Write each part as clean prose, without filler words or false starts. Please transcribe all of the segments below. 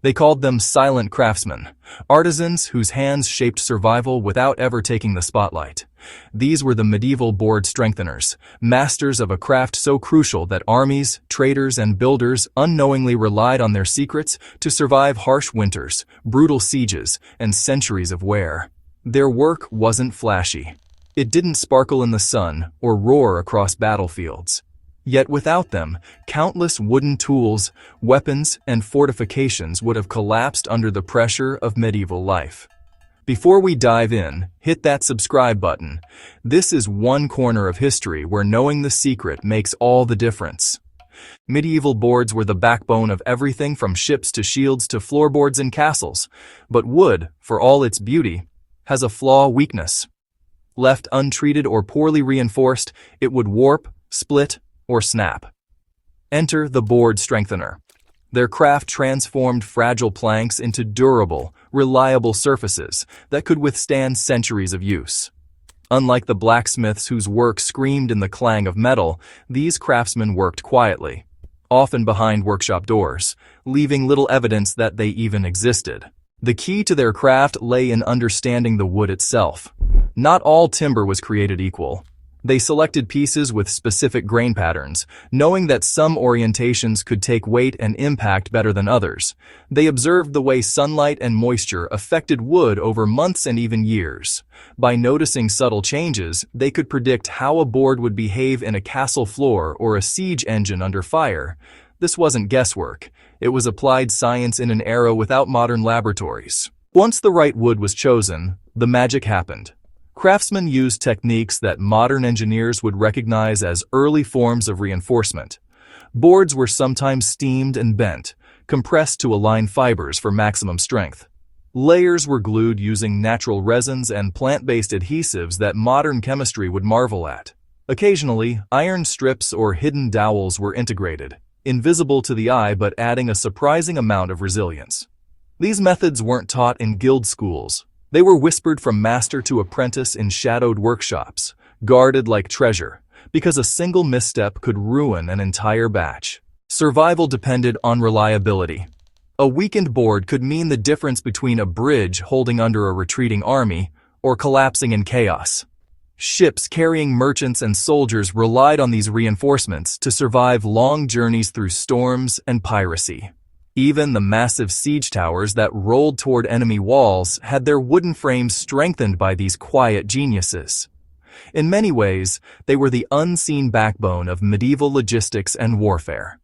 They called them silent craftsmen, artisans whose hands shaped survival without ever taking the spotlight. These were the medieval board strengtheners, masters of a craft so crucial that armies, traders, and builders unknowingly relied on their secrets to survive harsh winters, brutal sieges, and centuries of wear. Their work wasn't flashy. It didn't sparkle in the sun or roar across battlefields. Yet without them, countless wooden tools, weapons, and fortifications would have collapsed under the pressure of medieval life. Before we dive in, hit that subscribe button. This is one corner of history where knowing the secret makes all the difference. Medieval boards were the backbone of everything from ships to shields to floorboards and castles. But wood, for all its beauty, has a weakness. Left untreated or poorly reinforced, it would warp, split, or snap. Enter the board strengthener. Their craft transformed fragile planks into durable, reliable surfaces that could withstand centuries of use. Unlike the blacksmiths whose work screamed in the clang of metal, these craftsmen worked quietly, often behind workshop doors, leaving little evidence that they even existed. The key to their craft lay in understanding the wood itself. Not all timber was created equal. They selected pieces with specific grain patterns, knowing that some orientations could take weight and impact better than others. They observed the way sunlight and moisture affected wood over months and even years. By noticing subtle changes, they could predict how a board would behave in a castle floor or a siege engine under fire. This wasn't guesswork. It was applied science in an era without modern laboratories. Once the right wood was chosen, the magic happened. Craftsmen used techniques that modern engineers would recognize as early forms of reinforcement. Boards were sometimes steamed and bent, compressed to align fibers for maximum strength. Layers were glued using natural resins and plant-based adhesives that modern chemistry would marvel at. Occasionally, iron strips or hidden dowels were integrated, invisible to the eye but adding a surprising amount of resilience. These methods weren't taught in guild schools. They were whispered from master to apprentice in shadowed workshops, guarded like treasure, because a single misstep could ruin an entire batch. Survival depended on reliability. A weakened board could mean the difference between a bridge holding under a retreating army or collapsing in chaos. Ships carrying merchants and soldiers relied on these reinforcements to survive long journeys through storms and piracy. Even the massive siege towers that rolled toward enemy walls had their wooden frames strengthened by these quiet geniuses. In many ways, they were the unseen backbone of medieval logistics and warfare,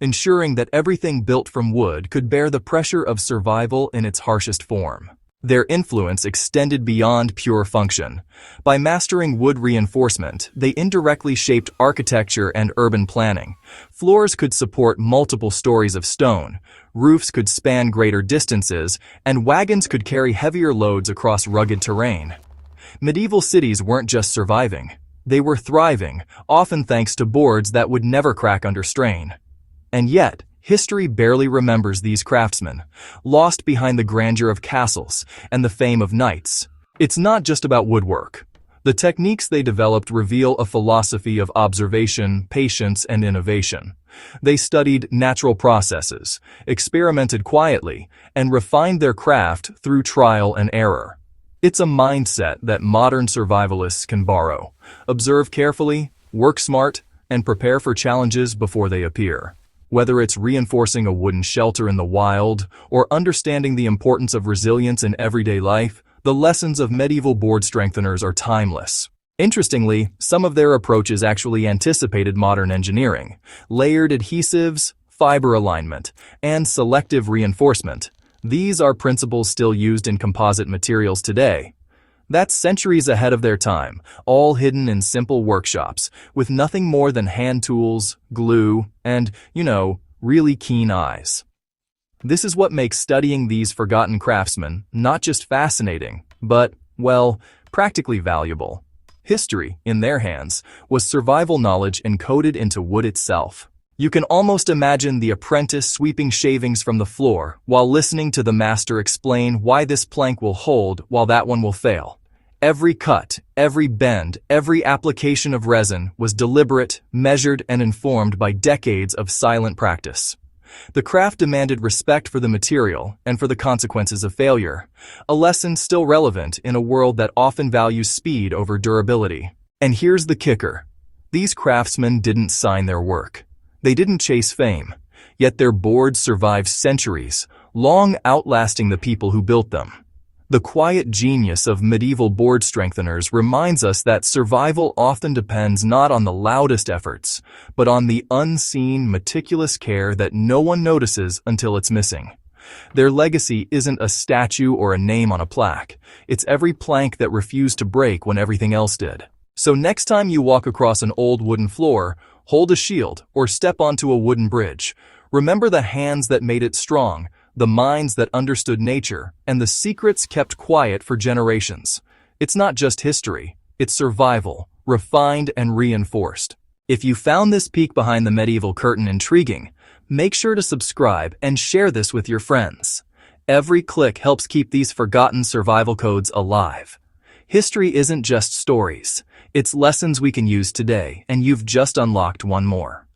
ensuring that everything built from wood could bear the pressure of survival in its harshest form. Their influence extended beyond pure function. By mastering wood reinforcement, they indirectly shaped architecture and urban planning. Floors could support multiple stories of stone, roofs could span greater distances, and wagons could carry heavier loads across rugged terrain. Medieval cities weren't just surviving. They were thriving, often thanks to boards that would never crack under strain. And yet, history barely remembers these craftsmen, lost behind the grandeur of castles and the fame of knights. It's not just about woodwork. The techniques they developed reveal a philosophy of observation, patience, and innovation. They studied natural processes, experimented quietly, and refined their craft through trial and error. It's a mindset that modern survivalists can borrow. Observe carefully, work smart, and prepare for challenges before they appear. Whether it's reinforcing a wooden shelter in the wild or understanding the importance of resilience in everyday life, the lessons of medieval board strengtheners are timeless. Interestingly, some of their approaches actually anticipated modern engineering. Layered adhesives, fiber alignment, and selective reinforcement. These are principles still used in composite materials today. That's centuries ahead of their time, all hidden in simple workshops, with nothing more than hand tools, glue, and, really keen eyes. This is what makes studying these forgotten craftsmen not just fascinating, but, practically valuable. History, in their hands, was survival knowledge encoded into wood itself. You can almost imagine the apprentice sweeping shavings from the floor while listening to the master explain why this plank will hold while that one will fail. Every cut, every bend, every application of resin was deliberate, measured, and informed by decades of silent practice. The craft demanded respect for the material and for the consequences of failure, a lesson still relevant in a world that often values speed over durability. And here's the kicker. These craftsmen didn't sign their work. They didn't chase fame, yet their boards survived centuries, long outlasting the people who built them. The quiet genius of medieval board strengtheners reminds us that survival often depends not on the loudest efforts, but on the unseen, meticulous care that no one notices until it's missing. Their legacy isn't a statue or a name on a plaque. It's every plank that refused to break when everything else did. So next time you walk across an old wooden floor, hold a shield, or step onto a wooden bridge, remember the hands that made it strong, the minds that understood nature, and the secrets kept quiet for generations. It's not just history, it's survival, refined and reinforced. If you found this peek behind the medieval curtain intriguing, make sure to subscribe and share this with your friends. Every click helps keep these forgotten survival codes alive. History isn't just stories, it's lessons we can use today, and you've just unlocked one more.